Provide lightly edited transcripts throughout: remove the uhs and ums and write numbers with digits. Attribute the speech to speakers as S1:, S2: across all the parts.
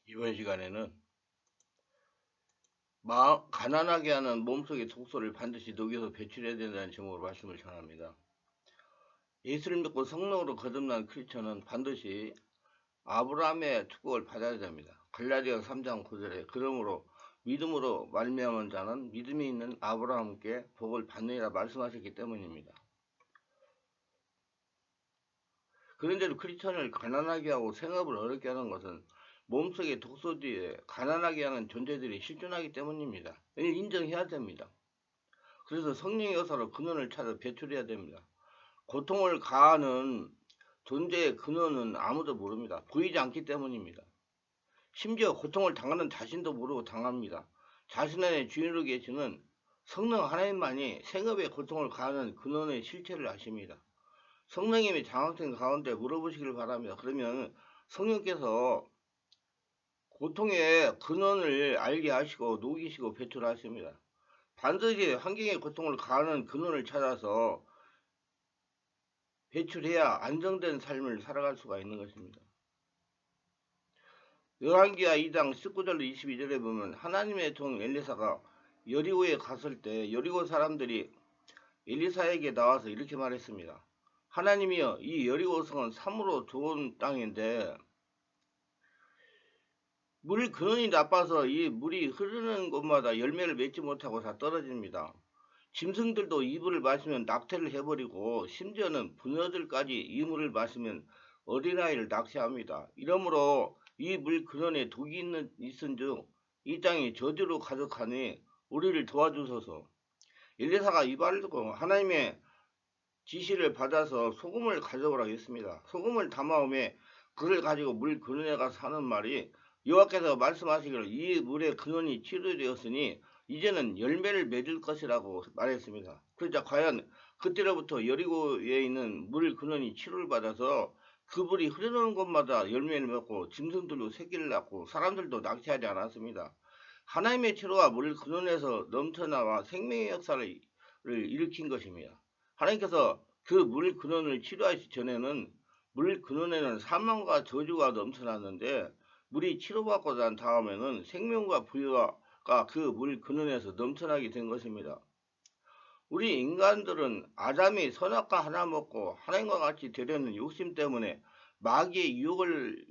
S1: 이번 시간에는 가난하게 하는 몸속의 독소를 반드시 녹여서 배출해야 된다는 제목으로 말씀을 전합니다. 예수를 믿고 성령으로 거듭난 크리스천은 반드시 아브라함의 축복을 받아야 됩니다. 갈라디아 3장 9절에 그러므로 믿음으로 말미암은 자는 믿음이 있는 아브라함께 복을 받느니라 말씀하셨기 때문입니다. 그런데도 크리스천을 가난하게 하고 생업을 어렵게 하는 것은 몸속의 독소 뒤에 가난하게 하는 존재들이 실존하기 때문입니다. 이걸 인정해야 됩니다. 그래서 성령의 역사로 근원을 찾아 배출해야 됩니다. 고통을 가하는 존재의 근원은 아무도 모릅니다. 보이지 않기 때문입니다. 심지어 고통을 당하는 자신도 모르고 당합니다. 자신 안에 주인으로 계시는 성령 하나님만이 생업의 고통을 가하는 근원의 실체를 아십니다. 성령님이 장학생 가운데 물어보시길 바랍니다. 그러면 성령께서 고통의 근원을 알게 하시고 녹이시고 배출하십니다. 반드시 환경의 고통을 가하는 근원을 찾아서 배출해야 안정된 삶을 살아갈 수가 있는 것입니다. 열왕기하 2장 19절로 22절에 보면 하나님의 종 엘리사가 여리고에 갔을 때 여리고 사람들이 엘리사에게 나와서 이렇게 말했습니다. 하나님이여, 이 여리고 성은 참으로 좋은 땅인데 물 근원이 나빠서 이 물이 흐르는 곳마다 열매를 맺지 못하고 다 떨어집니다. 짐승들도 이 물을 마시면 낙태를 해버리고 심지어는 부녀들까지 이 물을 마시면 어린아이를 낙태합니다. 이러므로 이 물 근원에 독이 있은즉 이 땅이 저주로 가득하니 우리를 도와주소서. 엘리사가 이 말을 듣고 하나님의 지시를 받아서 소금을 가져오라고 했습니다. 소금을 담아오매 그를 가지고 물 근원에 가서 하는 말이 여호와께서 말씀하시기를 이 물의 근원이 치료되었으니 이제는 열매를 맺을 것이라고 말했습니다. 그러자 과연 그때로부터 여리고에 있는 물 근원이 치료를 받아서 그 물이 흐르는 곳마다 열매를 맺고 짐승들도 새끼를 낳고 사람들도 낙태하지 않았습니다. 하나님의 치료가 물 근원에서 넘쳐나와 생명의 역사를 일으킨 것입니다. 하나님께서 그 물 근원을 치료하시기 전에는 물 근원에는 사망과 저주가 넘쳐났는데 물이 치료받고 난 다음에는 생명과 부여가 그 물 근원에서 넘쳐나게 된 것입니다. 우리 인간들은 아담이 선악과 하나 먹고 하나님과 같이 되려는 욕심 때문에 마귀의 유혹을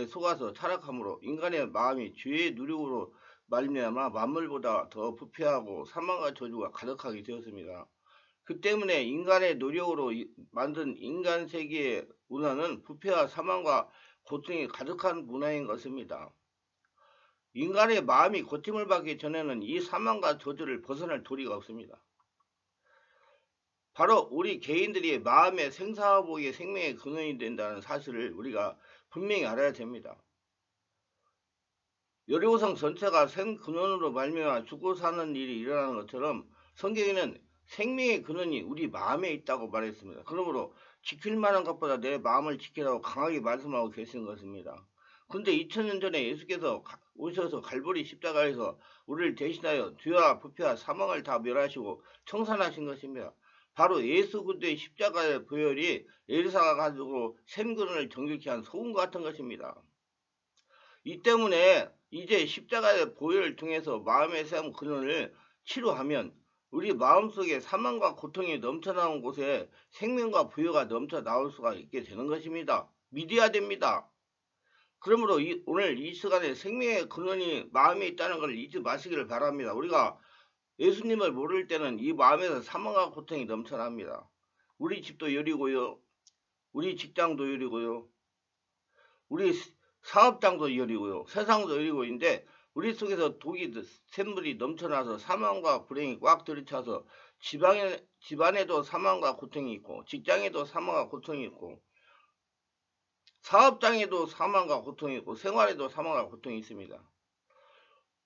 S1: 속아서 타락함으로 인간의 마음이 죄의 누력으로 말미암아 만물보다 더 부패하고 사망과 저주가 가득하게 되었습니다. 그 때문에 인간의 노력으로 만든 인간 세계의 문화는 부패와 사망과 고통이 가득한 문화인 것입니다. 인간의 마음이 고침을 받기 전에는 이 사망과 저주를 벗어날 도리가 없습니다. 바로 우리 개인들이 마음의 생사화복의 생명의 근원이 된다는 사실을 우리가 분명히 알아야 됩니다. 여리고성 전체가 생근원으로 말미암아 죽고 사는 일이 일어나는 것처럼 성경에는 생명의 근원이 우리 마음에 있다고 말했습니다. 그러므로 지킬 만한 것보다 내 마음을 지키라고 강하게 말씀하고 계신 것입니다. 근데 2000년 전에 예수께서 오셔서 갈보리 십자가에서 우리를 대신하여 죄와 부패와 사망을 다 멸하시고 청산하신 것입니다. 바로 예수 그리스도의 십자가의 보혈이 엘리사가 가지고 샘근원을 정결케 한 소금 같은 것입니다. 이 때문에 이제 십자가의 보혈을 통해서 마음의 샘 근원을 치료하면 우리 마음속에 사망과 고통이 넘쳐나온 곳에 생명과 부여가 넘쳐 나올 수가 있게 되는 것입니다. 믿어야 됩니다. 그러므로 오늘 이 시간에 생명의 근원이 마음에 있다는 걸 잊지 마시기를 바랍니다. 우리가 예수님을 모를 때는 이 마음에서 사망과 고통이 넘쳐납니다. 우리 집도 여리고요. 우리 직장도 여리고요. 우리 사업장도 여리고요. 세상도 여리고인데 우리 속에서 독이 샘물이 넘쳐나서 사망과 불행이 꽉 들이차서 집안에도 사망과 고통이 있고 직장에도 사망과 고통이 있고 사업장에도 사망과 고통이 있고 생활에도 사망과 고통이 있습니다.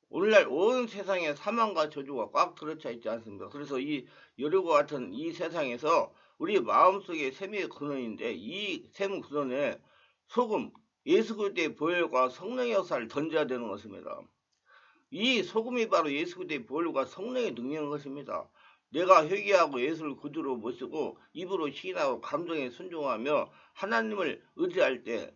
S1: 오늘날 온 세상에 사망과 저주가 꽉 들어차 있지 않습니까? 그래서 이 여리고 같은 이 세상에서 우리 마음속에 샘의 근원인데 이 샘 근원에 소금, 예수 그리스도의 보혈과 성령의 역사를 던져야 되는 것입니다. 이 소금이 바로 예수 그리스도의 보혈과 성령의 능력인 것입니다. 내가 회개하고 예수를 구주로 모시고 입으로 시인하고 감정에 순종하며 하나님을 의지할 때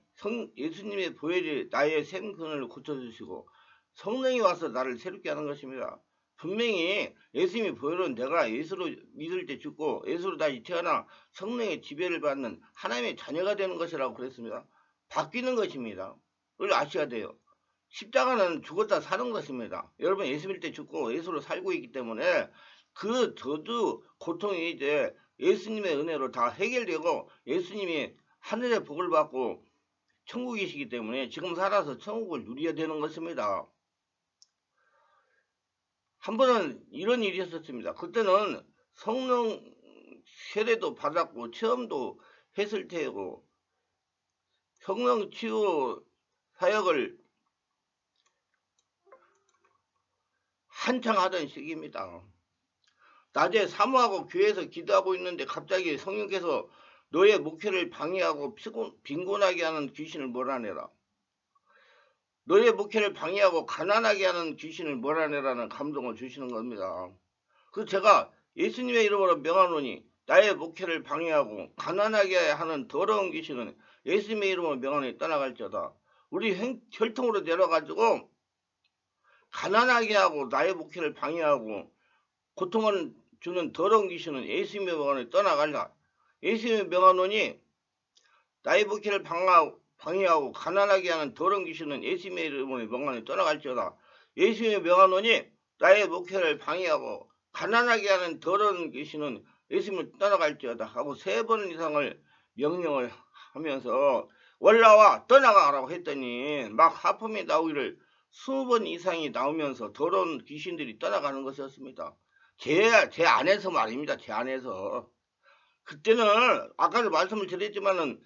S1: 예수님의 보혈이 나의 생선을 고쳐주시고 성령이 와서 나를 새롭게 하는 것입니다. 분명히 예수님의 보혈은 내가 예수로 믿을 때 죽고 예수로 다시 태어나 성령의 지배를 받는 하나님의 자녀가 되는 것이라고 그랬습니다. 바뀌는 것입니다. 그걸 아셔야 돼요. 십자가는 죽었다 사는 것입니다. 여러분 예수 믿을 때 죽고 예수로 살고 있기 때문에 그 저주 고통이 이제 예수님의 은혜로 다 해결되고 예수님이 하늘의 복을 받고 천국이시기 때문에 지금 살아서 천국을 누려야 되는 것입니다. 한 번은 이런 일이 있었습니다. 그때는 성령 세례도 받았고 체험도 했을 테고 성령 치유 사역을 한창 하던 시기입니다. 낮에 사모하고 교회에서 기도하고 있는데 갑자기 성령께서 너의 목회를 방해하고 빈곤하게 하는 귀신을 몰아내라. 너의 목회를 방해하고 가난하게 하는 귀신을 몰아내라는 감동을 주시는 겁니다. 그래서 제가 예수님의 이름으로 명하노니 나의 목회를 방해하고 가난하게 하는 더러운 귀신은 예수님의 이름으로 명하노니 떠나갈지어다. 우리 혈통으로 내려가지고 가난하게 하고 나의 목회를 방해하고 고통을 주는 더러운 귀신은 예수님의 명하노니 떠나갈라. 예수님의 명하노니 나의 목회를 방해하고 가난하게 하는 더러운 귀신은 예수님의 이름으로 명하노니 떠나갈지어다. 예수님의 명하노니 나의 목회를 방해하고 가난하게 하는 더러운 귀신은 예수님을 떠나갈지어다 하고 3번 이상을 명령을 하면서 올라와 떠나가라고 했더니 막 하품이 나오기를 20번 이상이 나오면서 더러운 귀신들이 떠나가는 것이었습니다. 제 안에서 말입니다. 제 안에서. 그때는 아까도 말씀을 드렸지만은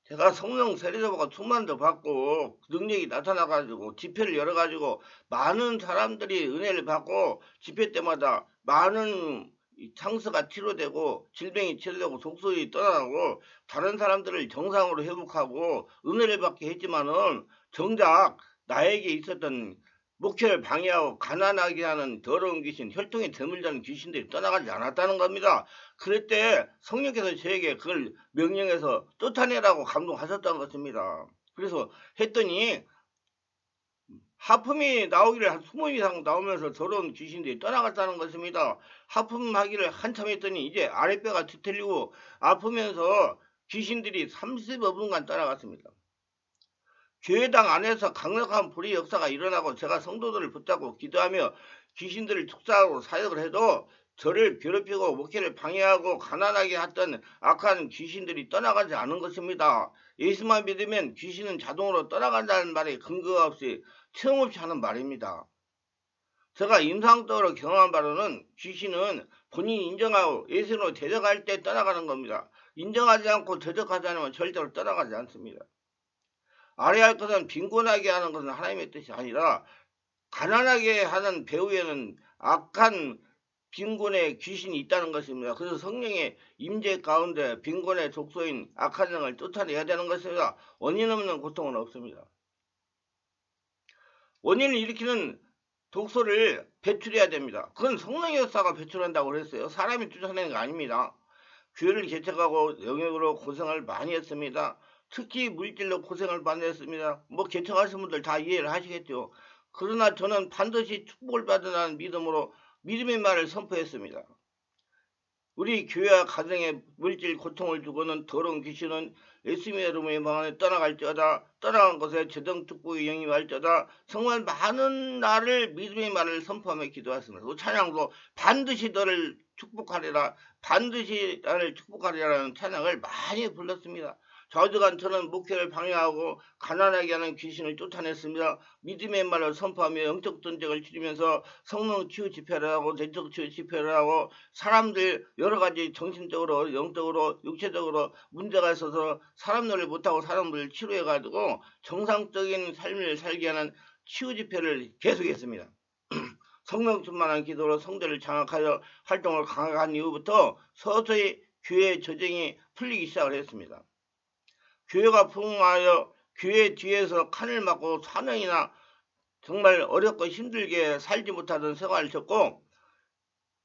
S1: 제가 성령 세례자가 충만도 받고 능력이 나타나가지고 집회를 열어가지고 많은 사람들이 은혜를 받고 집회 때마다 많은 창수가 치료되고 질병이 치료되고 독소이 떠나고 다른 사람들을 정상으로 회복하고 은혜를 받게 했지만은 정작 나에게 있었던 목회를 방해하고 가난하게 하는 더러운 귀신, 혈통에 드물다는 귀신들이 떠나가지 않았다는 겁니다. 그럴 때 성령께서 저에게 그걸 명령해서 쫓아내라고 감동하셨다는 것입니다. 그래서 했더니 하품이 나오기를 한 20번 이상 나오면서 더러운 귀신들이 떠나갔다는 것입니다. 하품하기를 한참 했더니 이제 아랫배가 뒤틀리고 아프면서 귀신들이 35분간 떠나갔습니다. 교회당 안에서 강력한 불의 역사가 일어나고 제가 성도들을 붙잡고 기도하며 귀신들을 축사하고 사역을 해도 저를 괴롭히고 목회를 방해하고 가난하게 했던 악한 귀신들이 떠나가지 않은 것입니다. 예수만 믿으면 귀신은 자동으로 떠나간다는 말에 근거가 없이 체험없이 하는 말입니다. 제가 임상적으로 경험한 바로는 귀신은 본인이 인정하고 예수로 대적할 때 떠나가는 겁니다. 인정하지 않고 대적하지 않으면 절대로 떠나가지 않습니다. 알아야 할 것은 빈곤하게 하는 것은 하나님의 뜻이 아니라 가난하게 하는 배후에는 악한 빈곤의 귀신이 있다는 것입니다. 그래서 성령의 임재 가운데 빈곤의 족소인 악한 영을 쫓아내야 되는 것입니다. 원인 없는 고통은 없습니다. 원인을 일으키는 독소를 배출해야 됩니다. 그건 성령의 역사가 배출한다고 그랬어요. 사람이 쫓아내는 거 아닙니다. 교회를 개척하고 영역으로 고생을 많이 했습니다. 특히 물질로 고생을 많이 했습니다. 뭐 개척하신 분들 다 이해를 하시겠죠. 그러나 저는 반드시 축복을 받으라는 믿음으로 믿음의 말을 선포했습니다. 우리 교회와 가정에 물질 고통을 주고는 더러운 귀신은 예수님의 이름의 망하에 떠나갈지어다. 떠나간 곳에 재정축복의 영이 할지어다. 정말 많은 날을 믿음의 말을 선포하며 기도했습니다. 그 찬양도 반드시 너를 축복하리라, 반드시 나를 축복하리라는 찬양을 많이 불렀습니다. 저주간 저는 목회를 방해하고 가난하게 하는 귀신을 쫓아냈습니다. 믿음의 말을 선포하며 영적 전쟁을 치르면서 성령 치유 집회를 하고 내적 치유 집회를 하고 사람들 여러 가지 정신적으로 영적으로 육체적으로 문제가 있어서 사람 놀이 못하고 사람들을 치료해가지고 정상적인 삶을 살게 하는 치유 집회를 계속했습니다. 성령 충만한 기도로 성도를 장악하여 활동을 강하게 한 이후부터 서서히 교회의 저쟁이 풀리기 시작을 했습니다. 교회가 부흥하여 교회 뒤에서 칸을 막고 4년이나 정말 어렵고 힘들게 살지 못하던 생활을 쳤고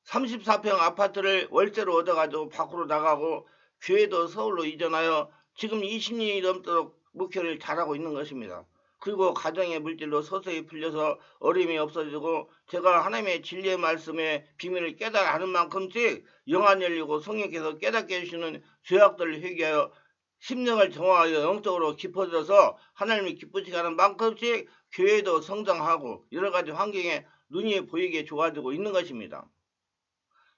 S1: 34평 아파트를 월세로 얻어가지고 밖으로 나가고 교회도 서울로 이전하여 지금 20년이 넘도록 목표를 잘하고 있는 것입니다. 그리고 가정의 물질로 서서히 풀려서 어려움이 없어지고 제가 하나님의 진리의 말씀의 비밀을 깨달아 하는 만큼씩 영안 열리고 성령께서 깨닫게 해주시는 죄악들을 회개하여 심령을 정화하여 영적으로 깊어져서 하나님을 기쁘시게 하는 만큼씩 교회도 성장하고 여러가지 환경에 눈이 보이게 좋아지고 있는 것입니다.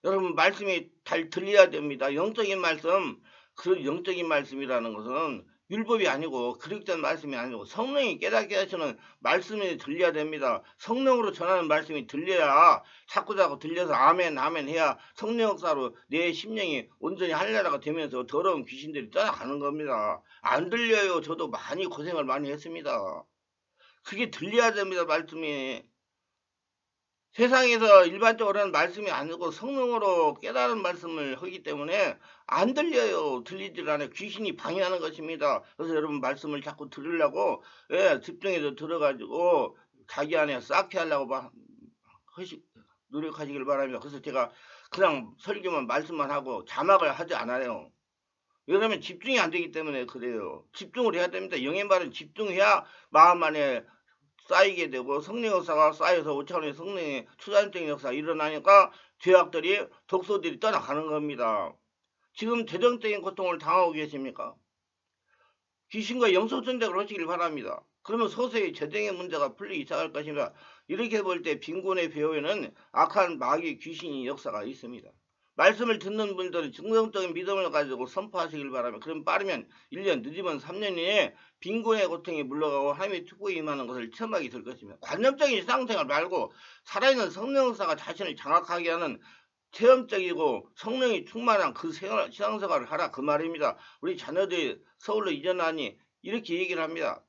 S1: 여러분 말씀이 잘 들려야 됩니다. 영적인 말씀, 그 영적인 말씀이라는 것은 율법이 아니고 그릇된 말씀이 아니고 성령이 깨닫게 하시는 말씀이 들려야 됩니다. 성령으로 전하는 말씀이 들려야 자꾸자꾸 들려서 아멘 아멘 해야 성령 역사로 내 심령이 온전히 할례라가 되면서 더러운 귀신들이 떠나가는 겁니다. 안 들려요. 저도 많이 고생을 많이 했습니다. 그게 들려야 됩니다. 말씀이. 세상에서 일반적으로 하는 말씀이 아니고 성령으로 깨달은 말씀을 하기 때문에 안 들려요. 들리질 않아요. 귀신이 방해하는 것입니다. 그래서 여러분 말씀을 자꾸 들으려고 집중해서 들어가지고 자기 안에 쌓게 하려고 노력하시길 바랍니다. 그래서 제가 그냥 설교만 말씀만 하고 자막을 하지 않아요. 왜냐하면 집중이 안 되기 때문에 그래요. 집중을 해야 됩니다. 영의 말은 집중해야 마음 안에 쌓이게 되고 성령 역사가 쌓여서 5차원의 성령의 추산적인 역사가 일어나니까 죄악들이 독소들이 떠나가는 겁니다. 지금 재정적인 고통을 당하고 계십니까? 귀신과 영성 전쟁을 하시길 바랍니다. 그러면 서서히 재정의 문제가 풀리기 시작할 것입니다. 이렇게 볼 때 빈곤의 배후에는 악한 마귀 귀신의 역사가 있습니다. 말씀을 듣는 분들은 증명적인 믿음을 가지고 선포하시길 바랍니다. 그럼 빠르면 1년, 늦으면 3년 이내에 빈곤의 고통이 물러가고 하나님의 축복이 임하는 것을 체험하게 될 것입니다. 관념적인 신앙생활 말고 살아있는 성령 역사가 자신을 장악하게 하는 체험적이고 성령이 충만한 그 신앙생활을 하라 그 말입니다. 우리 자녀들이 서울로 이전하니 이렇게 얘기를 합니다.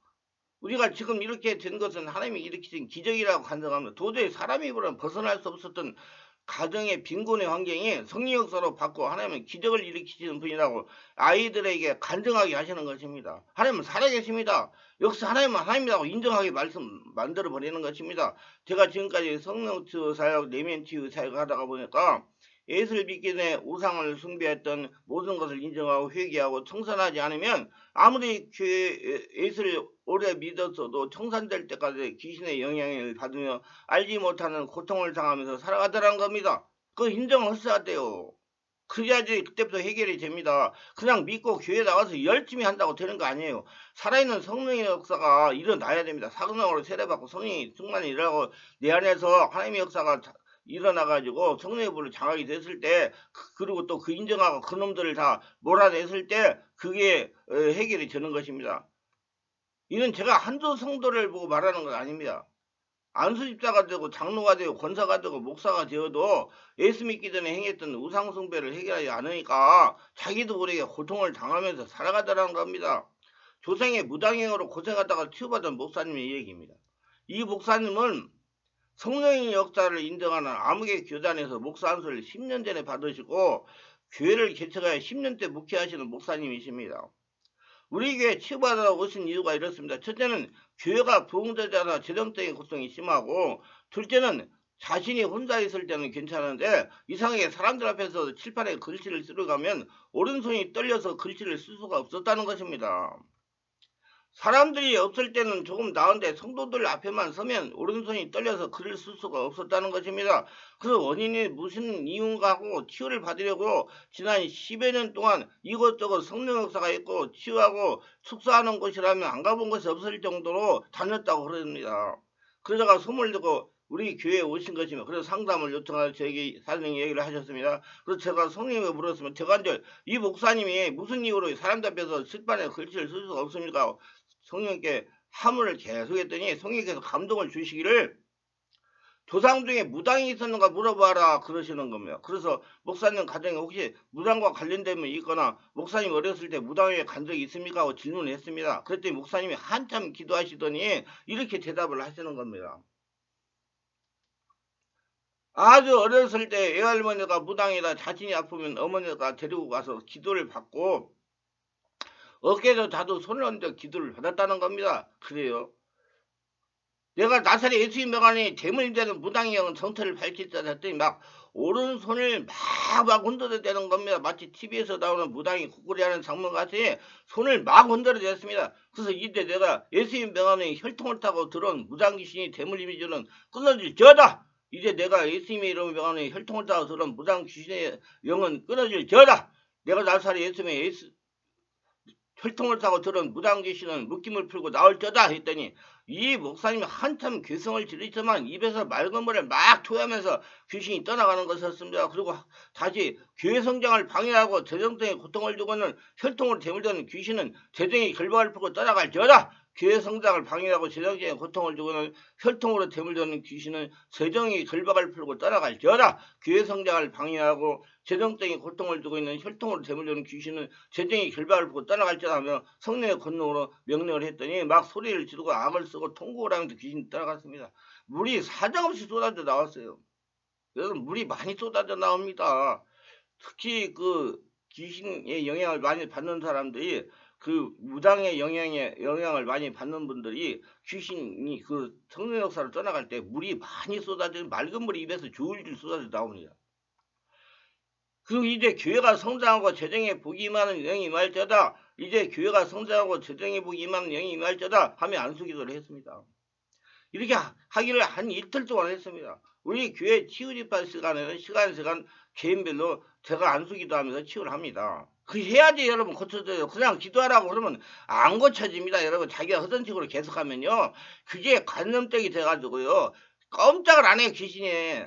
S1: 우리가 지금 이렇게 된 것은 하나님이 일으키신 기적이라고 간증합니다. 도저히 사람이 벗어날 수 없었던 가정의 빈곤의 환경이 성령 역사로 바꿔 하나님은 기적을 일으키시는 분이라고 아이들에게 간증하게 하시는 것입니다. 하나님은 살아계십니다. 역시 하나님은 하나님이라고 인정하게 말씀 만들어 버리는 것입니다. 제가 지금까지 성령치유 사역, 내면치유 사역을 하다가 보니까 예수를 믿기 전에 우상을 숭배했던 모든 것을 인정하고 회개하고 청산하지 않으면 아무리 예수를 오래 믿었어도 청산될 때까지 귀신의 영향을 받으며 알지 못하는 고통을 당하면서 살아가더라는 겁니다. 그거 인정했어야 돼요. 그래야지 그때부터 해결이 됩니다. 그냥 믿고 교회 나가서 열심히 한다고 되는 거 아니에요. 살아있는 성령의 역사가 일어나야 됩니다. 사근왕으로 세례받고 성령이 충만히 일하고 내 안에서 하나님의 역사가 일어나가지고 성령의 불을 장악이 됐을 때 그리고 또 그 인정하고 그놈들을 다 몰아냈을 때 그게 해결이 되는 것입니다. 이는 제가 한두 성도를 보고 말하는 건 아닙니다. 안수집사가 되고 장로가 되고 권사가 되고 목사가 되어도 예수 믿기 전에 행했던 우상숭배를 해결하지 않으니까 자기도 모르게 고통을 당하면서 살아가더라는 겁니다. 조상의 무당행으로 고생하다가 치유받은 목사님의 얘기입니다. 이 목사님은 성령의 역사를 인정하는 암흑의 교단에서 목사 안수를 10년 전에 받으시고 교회를 개척하여 10년째 목회하시는 목사님이십니다. 우리 교회 치유받아 오신 이유가 이렇습니다. 첫째는 교회가 부흥되자나 재정적인 고통이 심하고, 둘째는 자신이 혼자 있을 때는 괜찮은데 이상하게 사람들 앞에서 칠판에 글씨를 쓰러가면 오른손이 떨려서 글씨를 쓸 수가 없었다는 것입니다. 사람들이 없을 때는 조금 나은데 성도들 앞에만 서면 오른손이 떨려서 글을 쓸 수가 없었다는 것입니다. 그 원인이 무슨 이유인가 하고 치유를 받으려고 지난 10여 년 동안 이것저것 성령 역사가 있고 치유하고 축사하는 곳이라면 안 가본 곳이 없을 정도로 다녔다고 그럽니다. 그러다가 소문을 듣고 우리 교회에 오신 것이며 그래서 상담을 요청하여 저에게 사장님 얘기를 하셨습니다. 그래서 제가 성령님을 물었으면 제가 이제 이 목사님이 무슨 이유로 사람들 앞에서 칠판에 글씨를 쓸 수가 없습니까? 성령께 하문을 계속했더니 성령께서 감동을 주시기를 조상 중에 무당이 있었는가 물어봐라 그러시는 겁니다. 그래서 목사님 가정에 혹시 무당과 관련된 분 있거나 목사님 어렸을 때 무당에 간 적이 있습니까? 하고 질문을 했습니다. 그랬더니 목사님이 한참 기도하시더니 이렇게 대답을 하시는 겁니다. 아주 어렸을 때 외할머니가 무당이라 자신이 아프면 어머니가 데리고 가서 기도를 받고 어깨도 다도 손을 얹어 기도를 받았다는 겁니다. 그래요. 내가 나사렛 예수님 명하니 재물임자는 무당의 영은 정체를 밝힐 때 했더니 막 오른손을 막 흔들어대는 겁니다. 마치 TV에서 나오는 무당이 구꾸리하는 장면 같이 손을 막 흔들어댔습니다. 그래서 이때 내가 예수님 명함에 혈통을 타고 들어온 무당귀신이 대물 이미지는 끊어질지어다. 이제 내가 예수님의 이름 명함에 혈통을 타고 들어온 무당귀신의 영은 끊어질지어다. 내가 나사리 예수님의 혈통을 타고 들은 무당귀신은 묶임을 풀고 나올저다 했더니 이 목사님이 한참 괴성을 지르지만 입에서 맑은 물을 막 토하면서 귀신이 떠나가는 것이었습니다. 그리고 다시 교회 성장을 방해하고 재정적인 고통을 주고는 혈통을 대물던 귀신은 재정의 결박을 풀고 떠나갈지어다. 교회 성장을 방해하고 재정적인 고통을 주고는 혈통으로 대물던 귀신은 재정의 결박을 풀고 떠나갈지어다. 교회 성장을 방해하고 재정적인 고통을 주고 있는 혈통으로 대물던 귀신은 재정의 결박을 풀고 떠나갈지어다 하며 성령의 권능으로 명령을 했더니 막 소리를 지르고 악을 쓰고 통곡을 하면서 귀신이 따라갔습니다. 물이 사정없이 쏟아져 나왔어요. 여러분 물이 많이 쏟아져 나옵니다. 특히 그 귀신의 영향을 많이 받는 사람들이 그 무당의 영향을 많이 받는 분들이 귀신이 그 성령 역사를 떠나갈 때 물이 많이 쏟아져 맑은 물이 입에서 줄줄 쏟아져 나옵니다. 그리고 이제 교회가 성장하고 재정에 복이 임하는 영이 임할지어다. 이제 교회가 성장하고 재정에 복이 임하는 영이 임할지어다 하며 안수기도를 했습니다. 이렇게 하기를 한 이틀 동안 했습니다. 우리 교회 치유집합 시간에는 시간 개인별로 제가 안수기도 하면서 치유를 합니다. 그 해야지 여러분 고쳐져요. 그냥 기도하라고 그러면 안 고쳐집니다. 여러분 자기가 하던 식으로 계속하면요. 그게 관념적이 돼가지고요. 꼼짝을 안 해요 귀신이.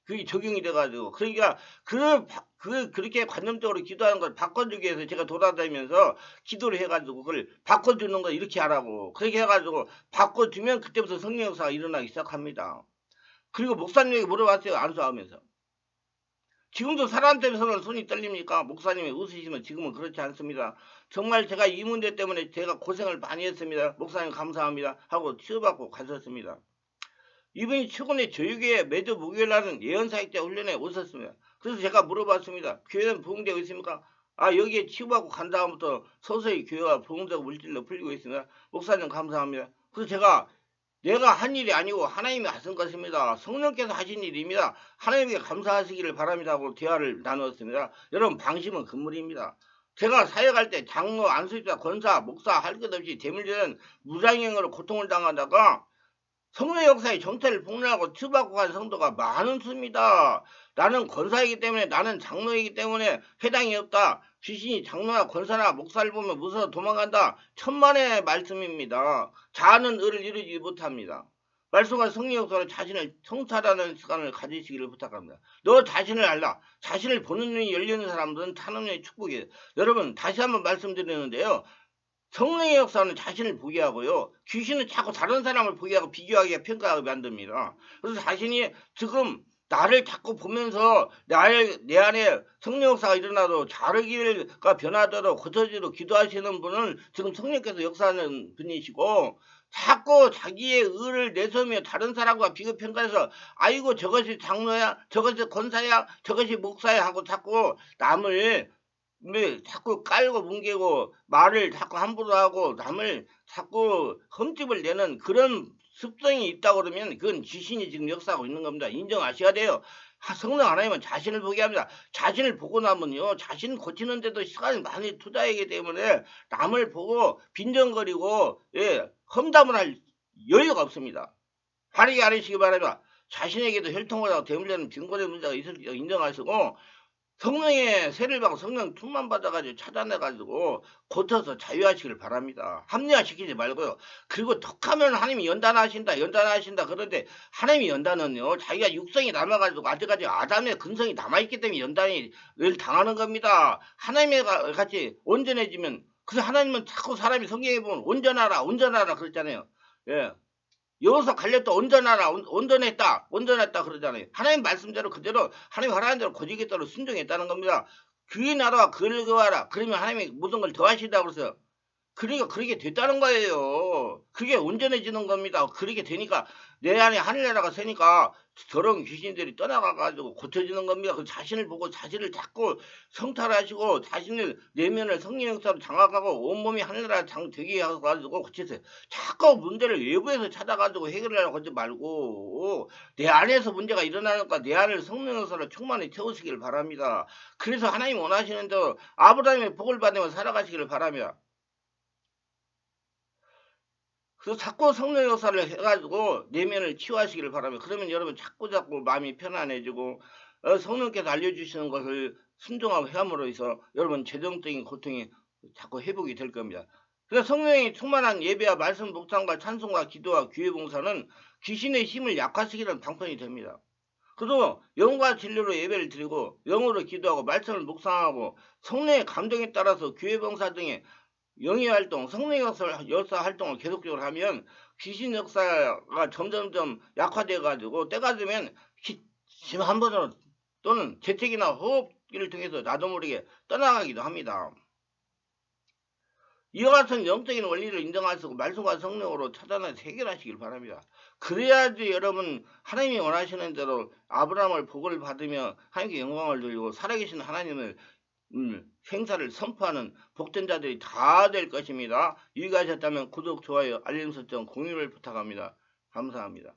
S1: 그게 적용이 돼가지고. 그러니까 그렇게 관념적으로 기도하는 걸 바꿔주기 위해서 제가 돌아다니면서 기도를 해가지고 그걸 바꿔주는 거 이렇게 하라고. 그렇게 해가지고 바꿔주면 그때부터 성령 역사가 일어나기 시작합니다. 그리고 목사님에게 물어봤어요. 안수하면서. 지금도 사람 때문에 손이 떨립니까? 목사님이 웃으시면 지금은 그렇지 않습니다. 정말 제가 이 문제 때문에 제가 고생을 많이 했습니다. 목사님 감사합니다. 하고 치유받고 가셨습니다. 이분이 최근에 저희교회 매주 목요일날은 예언사역자 훈련에 오셨습니다. 그래서 제가 물어봤습니다. 교회는 부흥되고 있습니까? 여기에 치유받고 간 다음부터 서서히 교회가 부흥적 물질로 풀리고 있습니다. 목사님 감사합니다. 그래서 내가 한 일이 아니고 하나님이 하신 것입니다. 성령께서 하신 일입니다. 하나님께 감사하시기를 바랍니다 하고 대화를 나누었습니다. 여러분 방심은 금물입니다. 제가 사역할 때 장로, 안수집사, 권사, 목사 할 것 없이 대물리는 무장형으로 고통을 당하다가 성령 역사의 정체를 폭로하고 치유받고 간 성도가 많은 수입니다. 나는 권사이기 때문에 나는 장로이기 때문에 해당이 없다. 귀신이 장로나 권사나 목사를 보면 무서워 도망간다. 천만의 말씀입니다. 자아는 의를 이루지 못합니다. 말씀과 성령 역사로 자신을 성찰하는 시간을 가지시기를 부탁합니다. 너 자신을 알라. 자신을 보는 눈이 열리는 사람들은 찬원의 축복이에요. 여러분 다시 한번 말씀드리는데요. 성령의 역사는 자신을 보게 하고요. 귀신은 자꾸 다른 사람을 보게 하고 비교하게 평가하게 만듭니다. 그래서 자신이 지금 나를 자꾸 보면서 내 안에 성령 역사가 일어나도 자르기가 변하도록 고쳐지도록 기도하시는 분은 지금 성령께서 역사하는 분이시고 자꾸 자기의 의를 내세우며 다른 사람과 비교 평가해서 아이고 저것이 장로야 저것이 권사야 저것이 목사야 하고 자꾸 남을 자꾸 깔고 뭉개고 말을 자꾸 함부로 하고 남을 자꾸 흠집을 내는 그런 습성이 있다고 그러면 그건 귀신이 지금 역사하고 있는 겁니다. 인정하셔야 돼요. 성령 하나님은 자신을 보게 합니다. 자신을 보고 나면요. 자신 고치는 데도 시간을 많이 투자하기 때문에 남을 보고 빈정거리고 험담을 할 여유가 없습니다. 바르게 알으시기 바랍니다. 자신에게도 혈통을 하고 대물리는 빈곤의 문제가 있을 때 인정하시고 성령의 세를 받고 성령 충만 받아가지고 찾아내가지고 고쳐서 자유하시길 바랍니다. 합리화시키지 말고요. 그리고 덕하면 하나님이 연단하신다 그런데 하나님이 연단은요 자기가 육성이 남아가지고 아직까지 아담의 근성이 남아있기 때문에 연단을 당하는 겁니다. 하나님의 같이 온전해지면 그래서 하나님은 자꾸 사람이 성경에 보면 온전하라 그랬잖아요. 예. 여기서 갈렙도 온전했다 그러잖아요. 하나님 말씀대로 그대로 하나님 하라는 대로 고지겠다로 순종했다는 겁니다. 그의 나라와 그를 구하라. 그러면 하나님이 모든 걸 더하신다고 그랬어요. 그러니까 그렇게 됐다는 거예요. 그게 온전해지는 겁니다. 그렇게 되니까 내 안에 하늘나라가 새니까 저런 귀신들이 떠나가가지고 고쳐지는 겁니다. 그 자신을 보고 자신을 자꾸 성탈하시고 자신을 내면을 성령 역사로 장악하고 온몸이 하늘나라 장 되게 해가지고 고치세요. 자꾸 문제를 외부에서 찾아가지고 해결하려고 하지 말고 내 안에서 문제가 일어나니까 내 안을 성령 역사로 충만히 채우시길 바랍니다. 그래서 하나님 원하시는 대로 아브라함의 복을 받으며 살아가시길 바랍니다. 그래서 자꾸 성령 역사를 해가지고 내면을 치유하시기를 바랍니다. 그러면 여러분 자꾸 마음이 편안해지고 성령께서 알려주시는 것을 순종하고 함으로 해서 여러분 재정적인 고통이 자꾸 회복이 될 겁니다. 그래서 성령이 충만한 예배와 말씀 묵상과 찬송과 기도와 교회 봉사는 귀신의 힘을 약화시키는 방편이 됩니다. 그래서 영과 진리로 예배를 드리고 영으로 기도하고 말씀을 묵상하고 성령의 감동에 따라서 교회 봉사 등의 영의 활동, 성령 역사 활동을 계속적으로 하면 귀신 역사가 점점점 약화돼 가지고 때가 되면 심 한 번으로 또는 재택이나 호흡기를 통해서 나도 모르게 떠나가기도 합니다. 이와 같은 영적인 원리를 인정하시고 말씀과 성령으로 차단해서 해결하시길 바랍니다. 그래야지 여러분 하나님이 원하시는 대로 아브라함을 복을 받으며 하나님께 영광을 돌리고 살아계신 하나님을 행사를 선포하는 복된 자들이 다 될 것입니다. 유익하셨다면 구독, 좋아요, 알림 설정, 공유를 부탁합니다. 감사합니다.